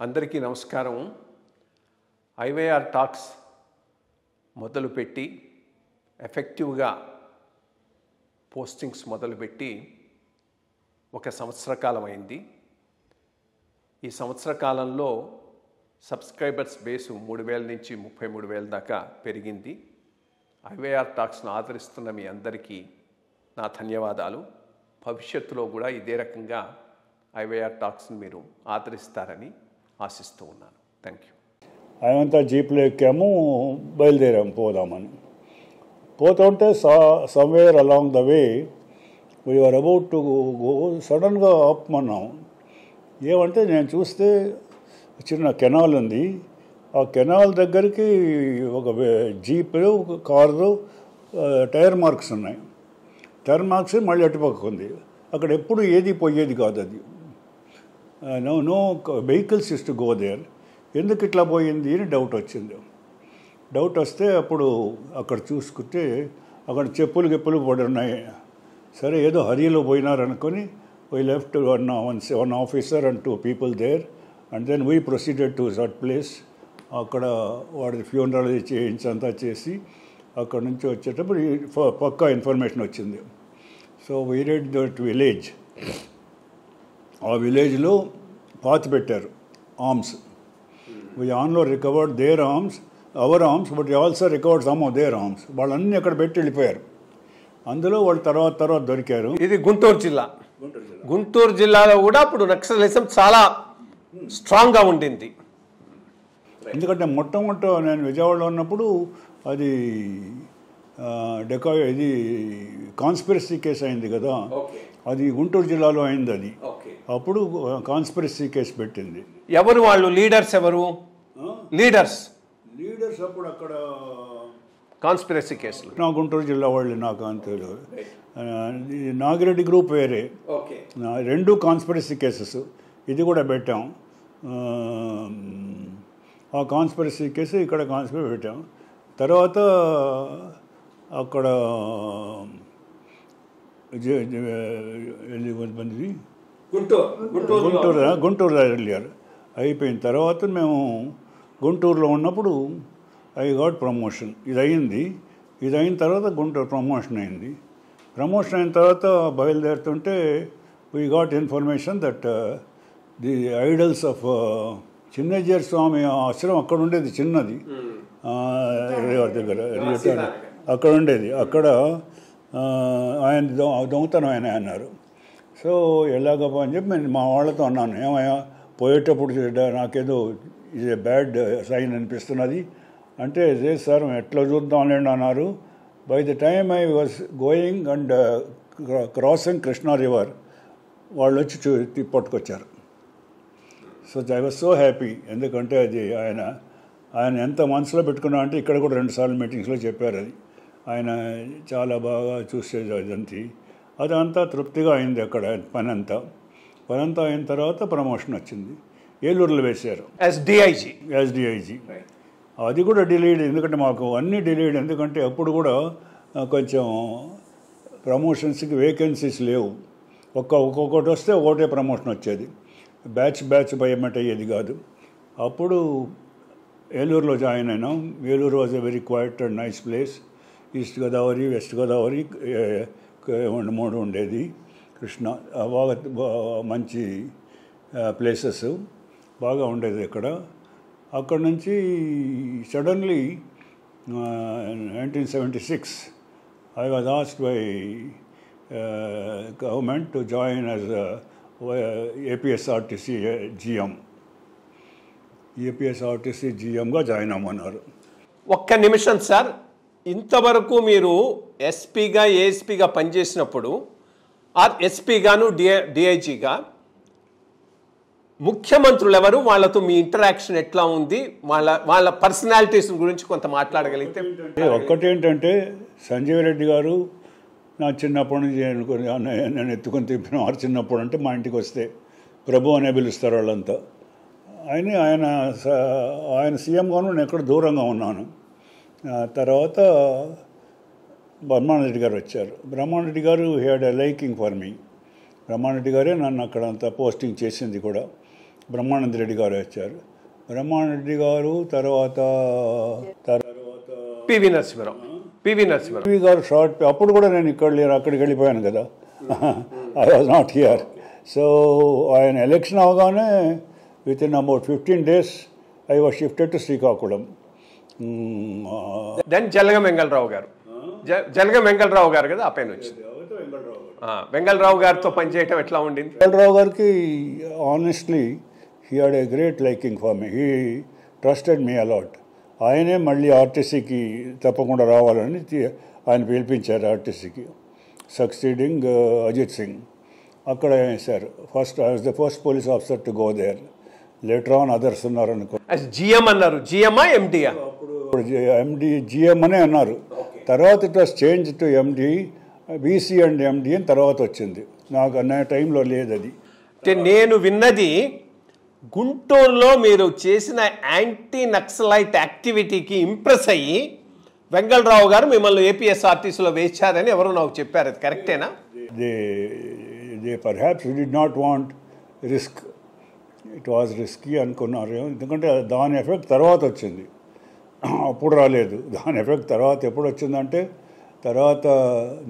అందరికీ నమస్కారం. IYR talks మొదలుపెట్టి ఎఫెక్టివ్గా పోస్టింగ్స్ మొదలుపెట్టి ఒక సంవత్సర కాలం అయింది. ఈ సంవత్సర కాలంలో సబ్స్క్రైబర్స్ బేసు 3,000 నుంచి 33,000 దాకా పెరిగింది. ఐవైఆర్ టాక్స్ను ఆదరిస్తున్న మీ అందరికీ నా ధన్యవాదాలు. భవిష్యత్తులో కూడా ఇదే రకంగా ఐవైఆర్ టాక్స్ని మీరు ఆదరిస్తారని ఆశిస్తూ ఉన్నాను. Thank you. ఆయనంతా జీప్లో ఎక్కాము, బయలుదేరాము పోదామని. పోతుంటే somewhere along the way we are about to go, సడన్గా ఆపమన్నాం. ఏమంటే నేను చూస్తే చిన్న కెనాల్ ఉంది. ఆ కెనాల్ దగ్గరికి ఒక జీప్ కారు టైర్ మార్క్స్ ఉన్నాయి. టైర్ మార్క్స్ మళ్ళీ అటుపక్క ఉంది. అక్కడ ఎప్పుడు ఏది పోయేది కాదు. అది no vehicles is to go there. ఎందుకు ఇట్లా పోయింది అని డౌట్ వచ్చింది. డౌట్ వస్తే అప్పుడు అక్కడ చూసుకుంటే అక్కడ చెప్పులు పడి ఉన్నాయి. సరే ఏదో హరిలో పోయినారనుకొని we left one officer and 2 people there and then we proceeded to that place. అక్కడ వాడి ఫ్యూనరల్ చేయించంతా చేసి అక్కడ నుంచి వచ్చేటప్పుడు పక్కా ఇన్ఫర్మేషన్ వచ్చింది. So we raid that village. ఆ విలేజ్లో పాతి పెట్టారు ఆర్మ్స్. వీ ఆన్లో recovered their arms, our arms, but also recovered some of their arms. వాళ్ళన్నీ అక్కడ పెట్టి వెళ్ళిపోయారు. అందులో వాళ్ళు తర్వాత దొరికారు. ఇది గుంటూరు జిల్లా. గుంటూరు జిల్లాలో కూడా అప్పుడు నక్సలిజం చాలా స్ట్రాంగ్గా ఉండింది. ఎందుకంటే మొట్టమొదట నేను విజయవాడలో ఉన్నప్పుడు అది ఇది కాన్స్పిరసీ కేసు అయింది కదా. అది గుంటూరు జిల్లాలో అయింది. అది అప్పుడు కాన్స్పిరసీ కేసు పెట్టింది. ఎవరు వాళ్ళు లీడర్స్? ఎవరు లీడర్స్ అప్పుడు అక్కడ కాన్స్పిరసీ కేసులు? నా గుంటూరు జిల్లా వాళ్ళు నాకు అంతే. నాగిరెడ్డి గ్రూప్ వేరే. 2 కాన్స్పిరసీ కేసెస్. ఇది కూడా పెట్టాం. ఆ కాన్స్పిరసీ కేసు ఇక్కడ కాన్స్పిరసీ పెట్టాం. తర్వాత అక్కడ గుంటూరు వెళ్ళారు. అయిపోయిన తర్వాత మేము గుంటూరులో ఉన్నప్పుడు ఐ గాట్ ప్రమోషన్. ఇది అయిన తర్వాత గుంటూరు ప్రమోషన్ అయింది. ప్రమోషన్ అయిన తర్వాత బయలుదేరుతుంటే we got information that the idols of Chinna Jeeyar Swami ఆశ్రమం అక్కడ ఉండేది, చిన్నది దగ్గర అక్కడ ఉండేది. అక్కడ ఆయన దొంగతనం ఆయన అన్నారు. సో ఎలాగప్ప అని చెప్పి నేను మా వాళ్ళతో అన్నాను, ఏమయ్యా పోయేటప్పుడు నాకేదో ఇది బ్యాడ్ సైన్ అనిపిస్తున్నది అంటే, అదే సార్ ఎట్లా చూద్దాంలేండి అన్నారు. By the time I was going and crossing Krishna river వాళ్ళు వచ్చి పట్టుకొచ్చారు. So I was so happy. ఎందుకంటే అది ఆయన ఎంత మనసులో పెట్టుకున్నా అంటే ఇక్కడ కూడా 2 సార్లు మీటింగ్స్లో చెప్పారు. అది ఆయన చాలా బాగా చూసేది. అదంతా తృప్తిగా అయింది. అక్కడ పని అంతా అయిన తర్వాత ప్రమోషన్ వచ్చింది. ఏలూరులో వేశారు యాజ్ డిఐజీ. అది కూడా డిలేడ్. ఎందుకంటే మాకు అన్నీ డిలేడ్. ఎందుకంటే అప్పుడు కూడా కొంచెం ప్రమోషన్స్కి వేకెన్సీస్ లేవు. ఒక్కొక్కటి వస్తే ఒకటే ప్రమోషన్ వచ్చేది. బ్యాచ్ బయమట్ అయ్యేది కాదు. అప్పుడు ఏలూరులో జాయిన్ అయినాం. Eluru was a very quiet and nice place. East Godavari, West Godavari 3 ఉండేది. కృష్ణ బాగా మంచి ప్లేసెస్ బాగా ఉండేది అక్కడ నుంచి suddenly 1976 I was asked by government to join as APSRTC GM. APSRTC జిఎంగా జాయిన్ అవ్వమన్నారు. ఒక్క నిమిషం సార్. ఇంతవరకు మీరు ఎస్పీగా, ఏఎస్పీగా పనిచేసినప్పుడు, ఎస్పీగాను డిఐజీగా ముఖ్యమంత్రులు ఎవరు, వాళ్ళతో మీ ఇంటరాక్షన్ ఎట్లా ఉంది, వాళ్ళ పర్సనాలిటీస్ గురించి కొంత మాట్లాడగలిగితే. ఒక్కటేంటంటే సంజీవ్ రెడ్డి గారు నా చిన్నప్పటి నుంచి నేను ఎత్తుకొని తిప్పిన వారు. చిన్నప్పుడు అంటే మా ఇంటికి వస్తే ప్రభు అనే పిలుస్తారు వాళ్ళంతా. ఆయన సీఎంగాను నేను ఎక్కడ దూరంగా ఉన్నాను. తర్వాత బ్రహ్మానందరెడ్డి గారు వచ్చారు. Brahmananda Reddy garu he had a liking for me. Brahmananda Reddy గారే నన్ను అక్కడంతా పోస్టింగ్ చేసింది కూడా. బ్రహ్మానంద రెడ్డి గారు వచ్చారు. బ్రహ్మానంద రెడ్డి గారు తర్వాత పివి నరసింహారావు గారు షార్ట్. అప్పుడు కూడా నేను ఇక్కడ లేను, అక్కడికి వెళ్ళిపోయాను కదా. I was not here. So ఆయన ఎలక్షన్ అవగానే within about 15 days I was shifted to Srikakulam. Then Jalagam Vengala Rao garu కదా ఆ పైన వచ్చింది. వెంగళరావు గారితో పనిచేయటం ఎట్లా ఉండింది? వెంగళరావు గారికి honestly he had a great liking for me. He trusted me a lot. ఆయనే మళ్ళీ ఆర్టీసీకి తప్పకుండా రావాలని ఆయన పిలిపించారు ఆర్టీసీకి, సక్సీడింగ్ అజిత్ సింగ్. అక్కడ వేశారు. First I was the first police officer to go there. Later on others ఉన్నారు అనుకో. జిఎం అన్నారు. జిఎంఆ ఎండియా? ఎండి జిఎం అనే అన్నారు. తర్వాత it was change to MD, BC and MD అని తర్వాత వచ్చింది. నాకు అన్న టైంలో లేదు అది. నేను విన్నది గుంటూరులో మీరు చేసిన యాంటీ నక్సలైట్ యాక్టివిటీకి ఇంప్రెస్ అయ్యి వెంగళరావు గారు మిమ్మల్ని ఏపీఎస్ఆర్టీసీలో వేశారని ఎవరో నాకు చెప్పారు. అది కరెక్టేనా? They perhaps we did not want risk. It was risky అనుకున్నారు. ఎందుకంటే దాని ఎఫెక్ట్ తర్వాత వచ్చింది, అప్పుడు రాలేదు. దాని ఎఫెక్ట్ తర్వాత ఎప్పుడు వచ్చిందంటే, తర్వాత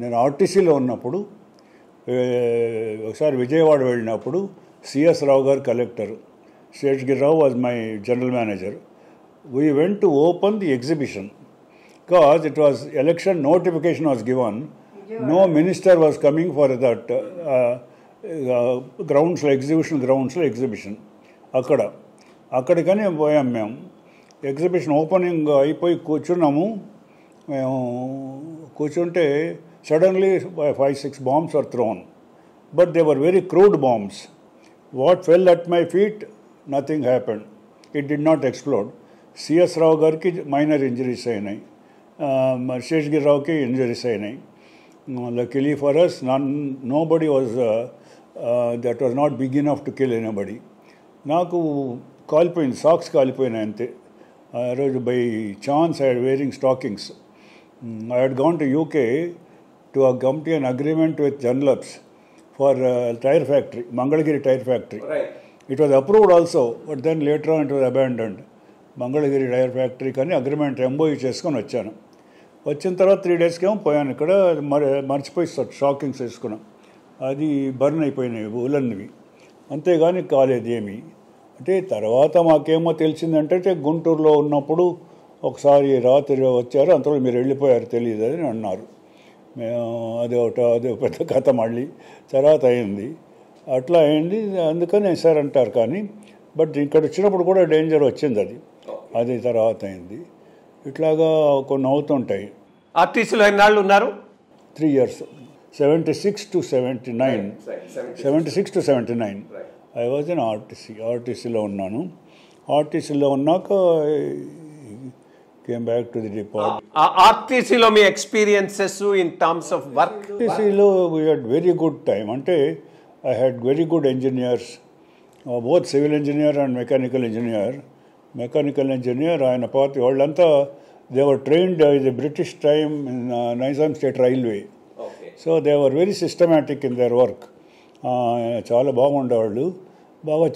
నేను ఆర్టీసీలో ఉన్నప్పుడు ఒకసారి విజయవాడ వెళ్ళినప్పుడు CS Rao garu collector, Seshagiri Rao was my general manager. We went to open the exhibition because it was election notification was given. No minister was coming for that grounds exhibition. అక్కడికని పోయాం మేము. ఎగ్జిబిషన్ ఓపెనింగ్ అయిపోయి కూర్చున్నాము. మేము కూర్చుంటే suddenly 5-6 bombs were thrown, but they were very crude bombs. What fell at my feet, nothing happened. It did not explode. CS Rao గారికి minor injuries అయినాయి, శేషగిరిరావుకి injuries అయినాయి. Luckily for us nobody was that was not big enough to kill anybody. నాకు కాలిపోయింది, socks కాలిపోయినాయి అంతే. ఆ రోజు by chance I had wearing stockings. I had gone to UK to come to an agreement with Dunlops for tire factory, Mangalagiri tire factory. Right. It was approved also, but then later on it was abandoned. Mangalagiri tyre factory కానీ agreement ఎంబోయ్ చేసుకొని వచ్చాను. వచ్చిన తర్వాత 3 days పోయాను. ఇక్కడ మర్చిపోయి shockings వేసుకున్నాం. అది బర్న్ అయిపోయినాయి ఊలన్నివి, అంతేగాని కాలేదు ఏమి. అంటే తర్వాత మాకేమో తెలిసిందంటే గుంటూరులో ఉన్నప్పుడు ఒకసారి రాత్రి వచ్చారు, అంతలో మీరు వెళ్ళిపోయారు తెలియదు అని అన్నారు. అదే పెద్ద కథ మళ్ళీ తర్వాత అయింది. అట్లా అయింది, అందుకని సార్ అంటారు. కానీ బట్ ఇక్కడ వచ్చినప్పుడు కూడా డేంజర్ వచ్చింది, అది తర్వాత అయింది. ఇట్లాగా కొన్ని అవుతుంటాయి. ఆర్టీసీలో ఎన్నాళ్ళు ఉన్నారు? 3 years, 76 to 79. 76 to 79 I was in ఆర్టీసీలో ఉన్నాను. ఆర్టీసీలో ఉన్నాక came back to the department. ఆర్టీసీలో మీ experiences in terms of work? ఆర్టీసీలో we had very good time. అంటే I had very good engineers, both civil engineer and mechanical engineer. ఆయన party వాళ్ళంతా they were trained in the British time in Nizam state railway. So they were very systematic in their work. చాలా బాగుండేవాళ్ళు, బాగా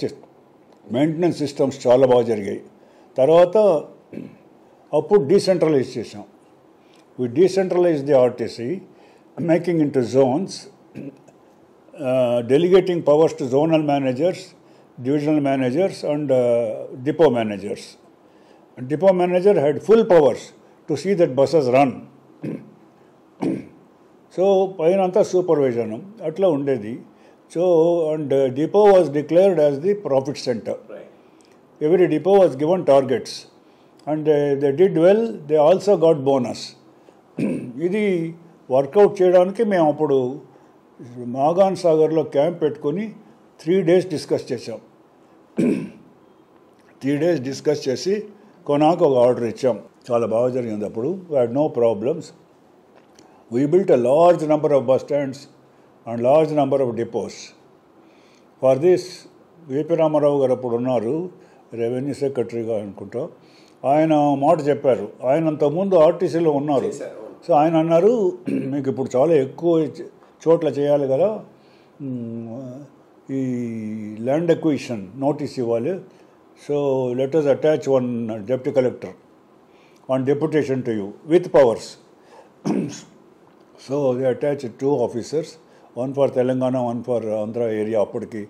maintenance systems చాలా బాగా జరిగాయి. తర్వాత అప్పుడు డీసెంట్రలైజ్ చేసాం. We decentralise the RTC, making into zones, delegating powers to zonal managers, divisional managers and depot managers. Depot manager had full powers to see that buses run. So పైన అంతా supervision అట్లా ఉండేది. So and depot was declared as the profit center. Every depot was given targets and they did well. They also got bonus. ఇది work out చేయడానికి మేము అప్పుడు నాగాన్ సాగర్లో camp పెట్టుకొని 3 days డిస్కస్ చేసాం. 3 days డిస్కస్ చేసి కొనాక ఒక ఆర్డర్ ఇచ్చాం. చాలా బాగా జరిగింది అప్పుడు. We had no problems. We built a large number of bus stands and large number of depots. For this VP Ramarao గారు అప్పుడు ఉన్నారు, రెవెన్యూ సెక్రటరీగా అనుకుంటా. ఆయన మాట చెప్పారు. ఆయన అంతకుముందు ఆర్టీసీలో ఉన్నారు. సో ఆయన అన్నారు, మీకు ఇప్పుడు చాలా ఎక్కువ చోట్ల చేయాలి కదా, ఈ ల్యాండ్ అక్విజిషన్ నోటీస్ ఇవ్వాలి. So let us attach one deputy collector on deputation to you with powers. So they attach 2 officers, one for Telangana, one for Andhra area. అప్పటికి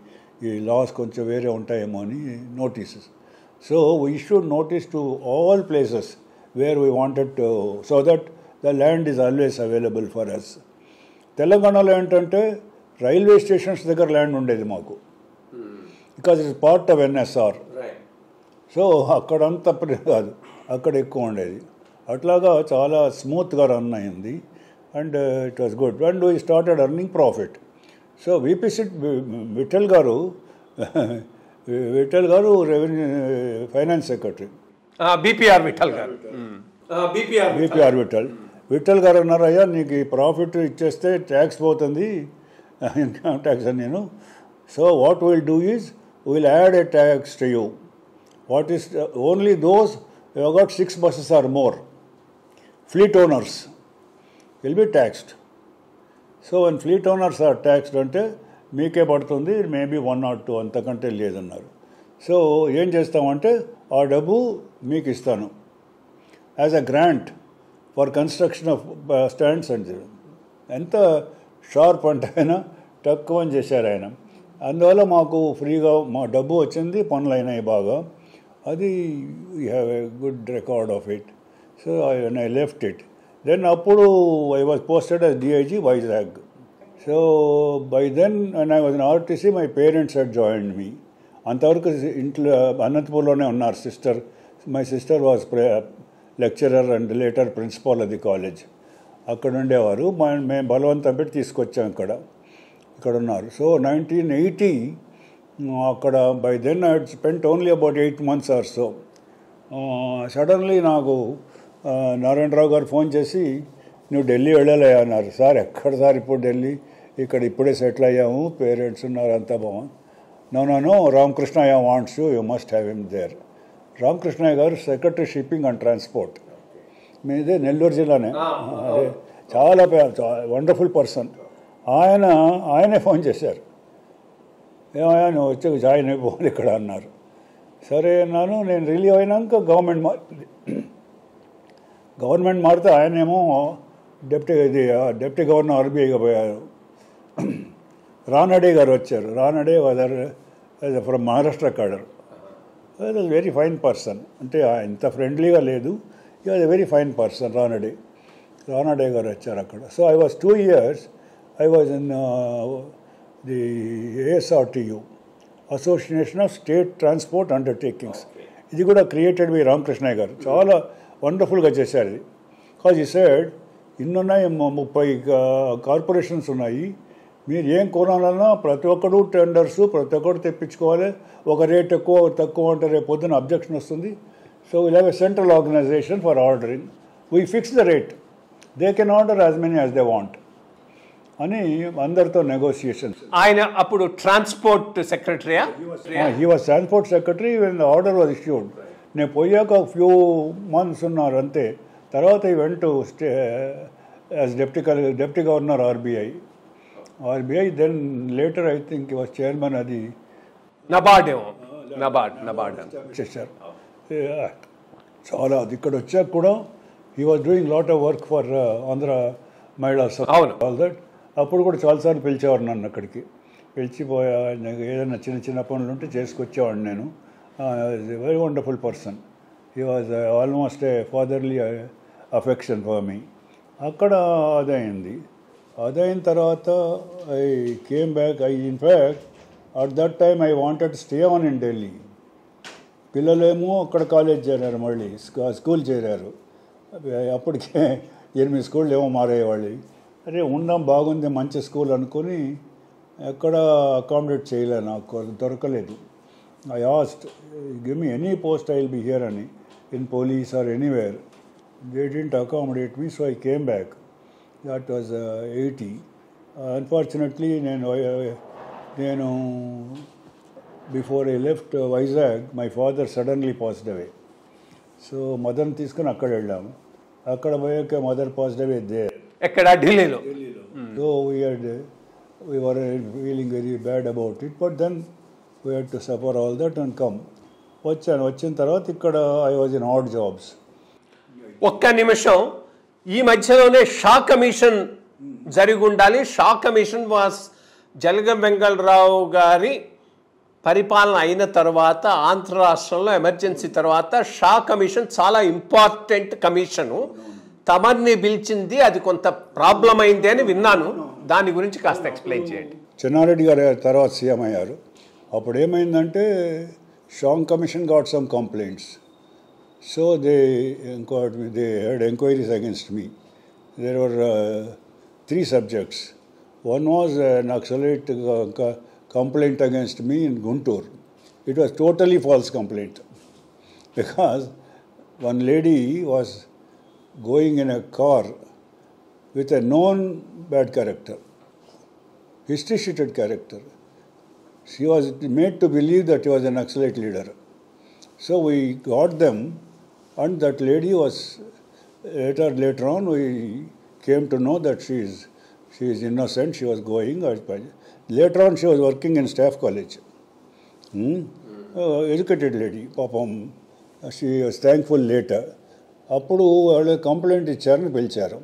ఈ లాస్ కొంచెం వేరే ఉంటాయేమో అని notices. So we issued notice to all places where we wanted to, so that the land is always available for us. తెలంగాణలో ఏంటంటే railway stations దగ్గర land ఉండేది మాకు, because it's part of NSR. So అక్కడంతా కాదు, అక్కడ ఎక్కువ ఉండేది. అట్లాగా చాలా స్మూత్గా రన్ అయింది. And it was good and we started earning profit. So VPC Vittal గారు revenue finance secretary, BPR Vittal గారు. బీపీఆర్ విఠల్ గారు అన్నారు, అయ్యా నీకు ఈ ప్రాఫిట్ ఇచ్చేస్తే ట్యాక్స్ పోతుంది, ఇన్కమ్ ట్యాక్స్ అని. నేను so what will do is will add a tax to you. What is only those you got 6 buses or more, fleet owners will be taxed. So when fleet owners are taxed అంటే మీకే పడుతుంది, maybe 1 or 2, అంతకంటే లేదన్నారు. So ఏం చేస్తామంటే ఆ డబ్బు మీకు ఇస్తాను as a grant for construction of stands and. ఎంత షార్ప్ అంటే ఆయన తక్కువ అని చేశారు ఆయన. అందువల్ల మాకు ఫ్రీగా మా డబ్బు వచ్చింది, పనులు అయినాయి బాగా. అది we have a good record of it. So I left it. Then అప్పుడు I was posted as DIG Vizag. So by then when I was in RTC my parents had joined me. అంతవరకు ఇంట్లో అనంతపూర్లోనే ఉన్నారు sister. My sister was lecturer and later principal of the college. అక్కడ ఉండేవారు. మేము బలవంతం పెట్టి తీసుకొచ్చాం ఇక్కడ ఉన్నారు. సో 1980 అక్కడ by then I had spent only about 8 months or so. Suddenly నాకు నారాయణరావు గారు ఫోన్ చేసి నువ్వు ఢిల్లీ వెళ్ళాలి అన్నారు. సార్ ఎక్కడ సార్ ఇప్పుడు ఢిల్లీ, ఇక్కడ ఇప్పుడే సెటిల్ అయ్యాము, పేరెంట్స్ ఉన్నారు, అంతా బాగుంది. No Ramakrishnaiah wants you must have him there. Ramakrishnaiah గారు సెక్రటరీ షిప్పింగ్ అండ్ ట్రాన్స్పోర్ట్, మీదే నెల్లూరు జిల్లానే. అదే చాలా వండర్ఫుల్ పర్సన్. ఆయనే ఫోన్ చేశారు, ఏమయ్యా నువ్వు వచ్చి జాయిన్ అయిపోవాలి ఇక్కడ అన్నారు. సరే అన్నాను. నేను రిలీవ్ అయినాక గవర్నమెంట్ మారితే ఆయనేమో డిప్యూటీ గవర్నర్ ఆర్బీఐగా పోయారు. రానడే గారు వచ్చారు. Ranade from Maharashtra cadre. Was very fine person. అంటే ఇంత ఫ్రెండ్లీగా లేదు, ఈ was a very fine person. Ranade గారు వచ్చారు అక్కడ. So I was 2 years I was in the ASRTU, association of state transport undertakings. ఇది కూడా క్రియేటెడ్ బై రామకృష్ణయ్య గారు. చాలా వండర్ఫుల్గా చేశారు ఇది. కాజ్ ఈ సైడ్ ఇన్నున్నాయి, 30 కార్పొరేషన్స్ ఉన్నాయి. మీరు ఏం కొనాలన్నా ప్రతి ఒక్కరు టెండర్స్, ప్రతి ఒక్కరు తెప్పించుకోవాలి. ఒక రేట్ ఎక్కువ తక్కువ అంటే రేపు పొద్దున అబ్జెక్షన్ వస్తుంది. So will have a central organisation for ordering. We fix the rate, they can order as many as they want అని అందరితో నెగోసియేషన్స్. ఆయన అప్పుడు ట్రాన్స్పోర్ట్ సెక్రటరీయా? He was transport secretary when the order was issued. నేను పోయాక few months ఉన్నారు అంతే. తర్వాత ఈ went as deputy governor RBI. Then later I think he was chairman అది నబార్డ్ చేశారు. చాలా అది ఇక్కడ వచ్చాక కూడా he was doing lot of work for Andhra మహిళా ఆల్ దట్. అప్పుడు కూడా చాలాసార్లు పిలిచేవాడు నన్ను అక్కడికి. పిలిచిపోయా, ఏదైనా చిన్న పనులు ఉంటే చేసుకొచ్చేవాడిని నేను. Very wonderful person. He was almost a fatherly affection for me. అక్కడ అదైన తర్వాత I came back. In fact at that time I wanted stay on in Delhi. పిల్లలేమో అక్కడ కాలేజ్ చేరారు, మళ్ళీ స్కూల్ చేరారు. అప్పటికే 8 స్కూళ్ళు ఏమో మారేవాళ్ళు. అరే ఉందాం, బాగుంది, మంచి స్కూల్ అనుకుని ఎక్కడ అకామిడేట్ చేయలే, నాకు దొరకలేదు. I asked give me any post I will be here అని, in police or anywhere. They didn't accommodate me. So I came back. That was 80. Unfortunately నేను before I left Vizag my father suddenly passed away. So మదర్ని తీసుకుని అక్కడ వెళ్ళాము. అక్కడ పోయాక mother passed away there. ఎక్కడ? ఢిల్లీలో. So we had we were feeling very bad about it, but then we had to suffer all that and come. వచ్చిన తర్వాత ఇక్కడ I was in odd jobs. ఒక్క నిమిషం, ఈ మధ్యలోనే షా కమిషన్ జరిగి ఉండాలి. షా కమిషన్ వాస్ జలగం వెంగళరావు గారి పరిపాలన అయిన తర్వాత ఆంధ్ర రాష్ట్రంలో ఎమర్జెన్సీ తర్వాత షా కమిషన్ చాలా ఇంపార్టెంట్ కమిషను. తమర్ని పిలిచింది, అది కొంత ప్రాబ్లం అయింది అని విన్నాను. దాని గురించి కాస్త ఎక్స్ప్లెయిన్ చేయండి. చెన్నారెడ్డి గారు తర్వాత సీఎం అయ్యారు. అప్పుడు ఏమైందంటే Shang commission got some complaints. So they had enquiries against me. There were 3 subjects. One was an Naxalite complaint against me in Guntur. It was totally false complaint because one lady was going in a car with a known bad character, history-sheeted character. She was made to believe that he was a Naxalite leader. So we got them, and that lady was, later on we came to know that she is innocent. She was going. Later on she was working in Staff College. Educated lady, papam. She was thankful later. అప్పుడు వాళ్ళు complaint ఇచ్చారని పిలిచారు.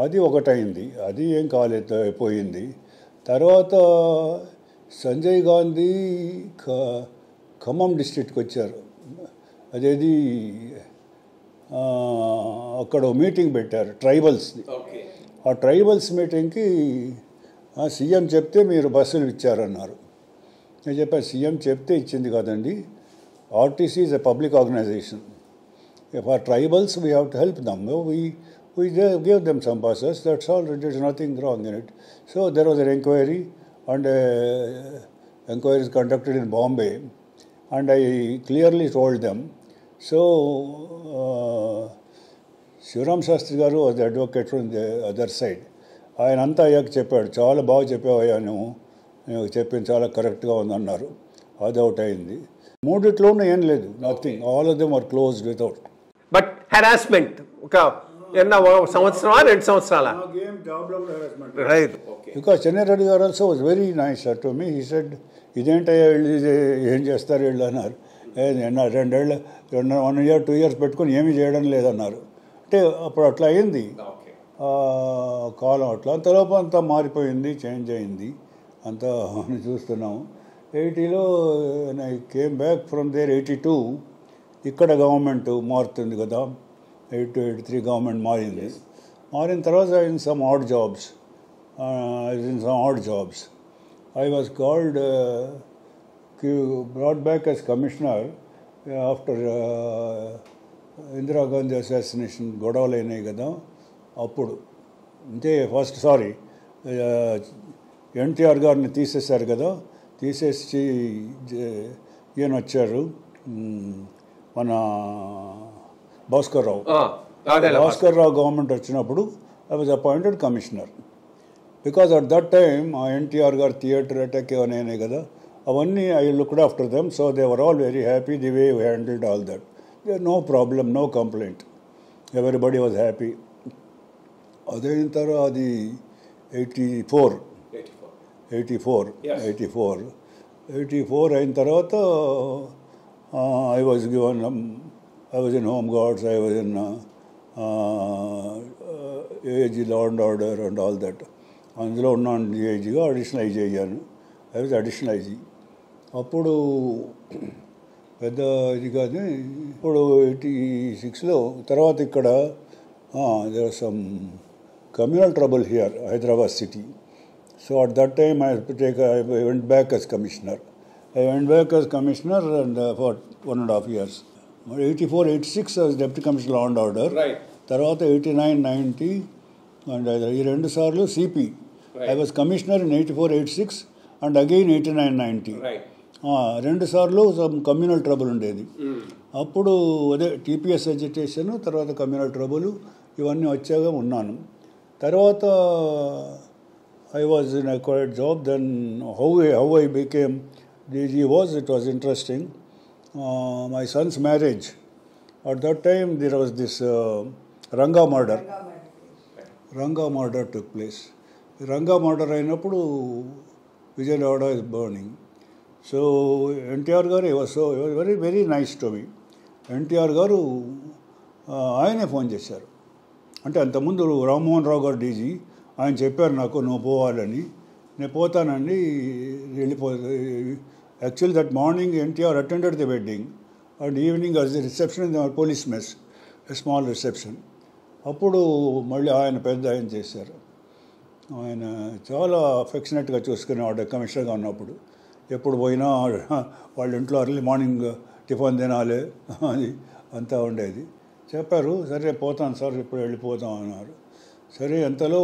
అది ఒకటైంది, అది ఏం కాలేదు, అయిపోయింది. తర్వాత సంజయ్ గాంధీ ఖమ్మం డిస్ట్రిక్ట్కి వచ్చారు. అదేది అక్కడ మీటింగ్ పెట్టారు ట్రైబల్స్ది. ఆ ట్రైబల్స్ మీటింగ్కి సీఎం చెప్తే మీరు బస్సులు ఇచ్చారన్నారు. నేను చెప్పాను, సీఎం చెప్తే ఇచ్చింది కాదండి, RTC is a public organisation. For tribals, we have to help them. We gave them some buses. That's all. There's nothing wrong in it. So there was an inquiry, and inquiry is conducted in Bombay, and I clearly told them. So Shivaram Shastri garu was the advocate from the other side. ఆయన అంతా అయ్యాక చెప్పాడు, చాలా బాగా చెప్పావయ్యా, నువ్వు చెప్పింది చాలా కరెక్ట్గా ఉందన్నారు. అది అవుట్ అయింది. మూడిట్లోనూ ఏం లేదు, nothing. All of them are closed without. But harassment ఒక సంవత్సరమా 2 సంవత్సరాల right. Because Chenna Reddy garu also was very nice to me. He said, ఇదేంటయ్యా వీళ్ళు, ఏం చేస్తారు వీళ్ళు అన్నారు. 2 ఏళ్ళు 1 year 2 years పెట్టుకొని ఏమీ చేయడం లేదన్నారు. అంటే అప్పుడు అట్లా అయింది కాలం. అట్లా అంతలోపు అంతా మారిపోయింది, చేంజ్ అయింది, అంతా చూస్తున్నాము. 80లో I came back from there. 82 ఇక్కడ గవర్నమెంట్ మారుతుంది కదా, 82-83 గవర్నమెంట్ మారింది. మారిన తర్వాత in some add jobs I was called, brought back as commissioner after Indira Gandhi assassination గొడవలు అయినాయి కదా అప్పుడు. అంటే ఎన్టీఆర్ గారిని తీసేశారు కదా, తీసేసి ఈయన వచ్చారు, మన భాస్కర్ రావు గవర్నమెంట్ వచ్చినప్పుడు I was appointed commissioner. Because at that time NTR garu theatre attack ఏమైనా కదా, అవన్నీ I looked after them. So they were all very happy the way we handled all that. No problem, no complaint, everybody was happy. అదైన తర్వాత అది 84 అయిన తర్వాత I was in Home Guards, I was in AIG, Law and Order and all that. అందులో ఉన్నాను ఏజీగా, additional IG అయ్యాను. I was additional IG. అప్పుడు పెద్ద ఇది కాదు. ఇప్పుడు 86లో తర్వాత ఇక్కడ there was some communal trouble here, Hyderabad city. So at that time I went back as commissioner. And for 1.5 years. 84-86 I was deputy commissioner law and order. Right. తర్వాత 89-90 and ఈ 2 సార్లు CP. I was commissioner in 84-86 and again 89-90. Right. 2 సార్లు some communal trouble ఉండేది. అప్పుడు అదే TPS education, తర్వాత communal trouble, ఇవన్నీ వచ్చాక ఉన్నాను. తర్వాత I was in a quiet job. Then how I became DG it was interesting. My son's marriage. At that time there was this Ranga murder took place. Ranga murder అయినప్పుడు Vijayawada is burning. So NTR garu so very very nice to me. NTR garu ఆయనే phone చేశారు. అంటే అంతకుముందు రామ్మోహన్ రావు గారు DG, ఆయన చెప్పారు నాకు నువ్వు పోవాలని. నేను పోతానండి, actually that morning NTR attended the wedding and evening as the reception in police mess, small reception. అప్పుడు మళ్ళీ ఆయన పెద్ద ఆయన చేశారు. ఆయన చాలా అఫెక్షనేట్గా చూసుకునేవాడు కమిషనర్గా ఉన్నప్పుడు. ఎప్పుడు పోయినా వాళ్ళ ఇంట్లో అర్లీ మార్నింగ్ టిఫిన్ తినాలి అది అంతా ఉండేది. చెప్పారు, సరే పోతాను సార్, ఇప్పుడు వెళ్ళిపోతాం అన్నారు. సరే అంతలో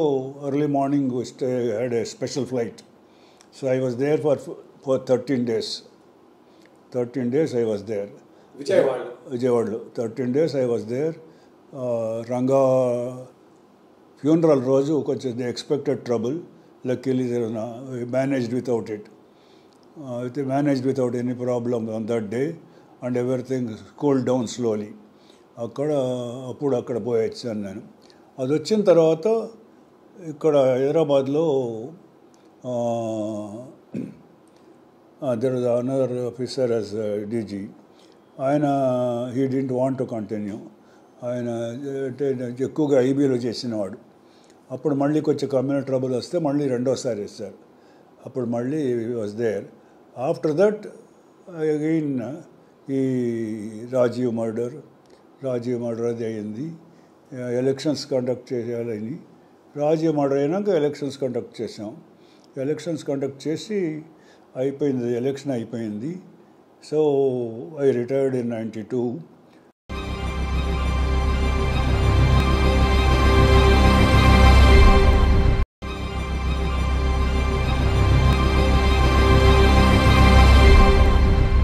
early morning had a special flight. So I was there for 13 days. 13 days I was there. విజయవాడలో 13 days I was there. Ranga funeral రోజు కొంచెం they expected trouble. Luckily managed without it. Managed without any problem on that day and everything cool down slowly. అప్పుడు పోయి వచ్చాను నేను. అది వచ్చిన తర్వాత ఇక్కడ హైదరాబాద్లో there was another officer as DG. ఆయన he didn't want to continue. ఆయన అంటే ఎక్కువగా ఐబీలో చేసినవాడు. అప్పుడు మళ్ళీ కొంచెం కమ్యూనిటీ ట్రబుల్ వస్తే మళ్ళీ రెండోసారి ఇస్తారు. అప్పుడు మళ్ళీ was there. After that again ఈ రాజీవ్ మర్డర్ అది అయింది. ఎలక్షన్స్ కండక్ట్ చేయాలని రాజీవ్ మర్డర్ అయినాక ఎలక్షన్స్ కండక్ట్ చేసాం. ఎలక్షన్స్ కండక్ట్ చేసి అయిపోయింది, ఎలక్షన్ అయిపోయింది. So I retired in 92.